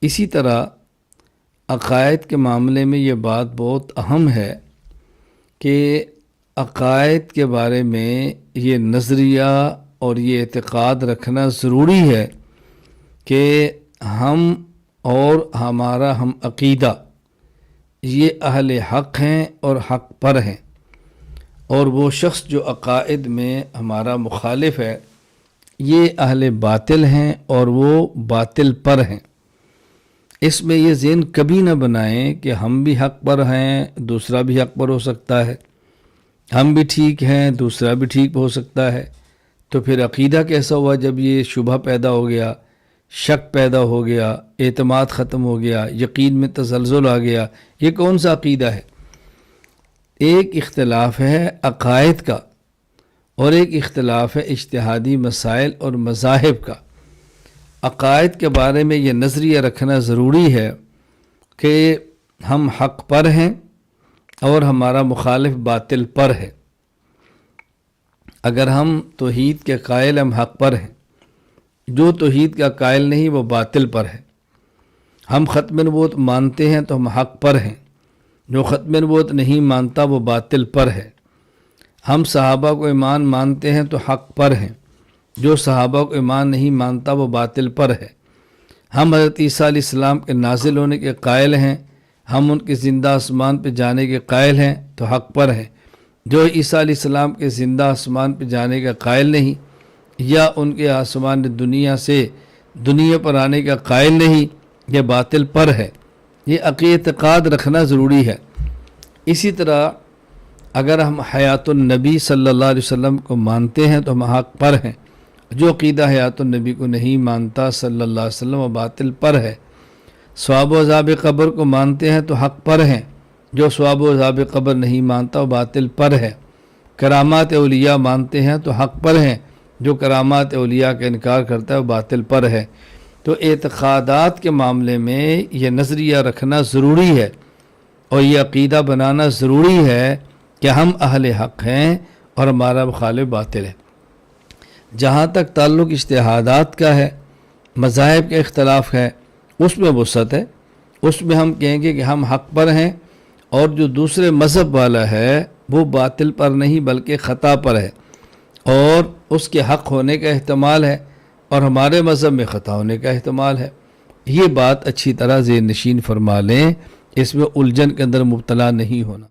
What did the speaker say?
اسی طرح عقائد کے معاملے میں یہ بات بہت اہم ہے کہ عقائد کے بارے میں یہ نظریہ اور یہ اعتقاد رکھنا ضروری ہے کہ ہم اور ہمارا ہم عقیدہ یہ اہل حق ہیں اور حق پر ہیں، اور وہ شخص جو عقائد میں ہمارا مخالف ہے یہ اہل باطل ہیں اور وہ باطل پر ہیں۔ اس میں یہ ذہن کبھی نہ بنائیں کہ ہم بھی حق پر ہیں، دوسرا بھی حق پر ہو سکتا ہے، ہم بھی ٹھیک ہیں دوسرا بھی ٹھیک ہو سکتا ہے۔ تو پھر عقیدہ کیسا ہوا جب یہ شبہ پیدا ہو گیا، شک پیدا ہو گیا، اعتماد ختم ہو گیا، یقین میں تزلزل آ گیا؟ یہ کون سا عقیدہ ہے؟ ایک اختلاف ہے عقائد کا اور ایک اختلاف ہے اجتہادی مسائل اور مذاہب کا۔ عقائد کے بارے میں یہ نظریہ رکھنا ضروری ہے کہ ہم حق پر ہیں اور ہمارا مخالف باطل پر ہے۔ اگر ہم توحید کے قائل ہم حق پر ہیں، جو توحید کا قائل نہیں وہ باطل پر ہے۔ ہم ختم نبوت مانتے ہیں تو ہم حق پر ہیں، جو ختم نبوت نہیں مانتا وہ باطل پر ہے۔ ہم صحابہ کو ایمان مانتے ہیں تو حق پر ہیں، جو صحابہ کو ایمان نہیں مانتا وہ باطل پر ہے۔ ہم حضرت عیسیٰ علیہ السلام کے نازل ہونے کے قائل ہیں، ہم ان کے زندہ آسمان پہ جانے کے قائل ہیں تو حق پر ہیں۔ جو عیسیٰ علیہ السلام کے زندہ آسمان پہ جانے کا قائل نہیں یا ان کے آسمان دنیا سے دنیا پر آنے کا قائل نہیں، یہ باطل پر ہے۔ یہ اعتقاد رکھنا ضروری ہے۔ اسی طرح اگر ہم حیات النبی صلی اللہ علیہ وسلم کو مانتے ہیں تو ہم حق پر ہیں، جو عقیدہ حیات النبی کو نہیں مانتا صلی اللہ علیہ وسلم وہ باطل پر ہے۔ ثواب و عذاب قبر کو مانتے ہیں تو حق پر ہیں، جو ثواب و عذاب قبر نہیں مانتا وہ باطل پر ہے۔ کرامات اولیاء مانتے ہیں تو حق پر ہیں، جو کرامات اولیاء کا انکار کرتا ہے وہ باطل پر ہے۔ تو اعتقادات کے معاملے میں یہ نظریہ رکھنا ضروری ہے اور یہ عقیدہ بنانا ضروری ہے کہ ہم اہل حق ہیں اور ہمارا مخالف باطل ہے۔ جہاں تک تعلق اجتہادات کا ہے، مذاہب کا اختلاف ہے، اس میں وسعت ہے۔ اس میں ہم کہیں گے کہ ہم حق پر ہیں اور جو دوسرے مذہب والا ہے وہ باطل پر نہیں بلکہ خطا پر ہے، اور اس کے حق ہونے کا احتمال ہے اور ہمارے مذہب میں خطا ہونے کا احتمال ہے۔ یہ بات اچھی طرح ذہن نشین فرما لیں، اس میں الجھن کے اندر مبتلا نہیں ہونا۔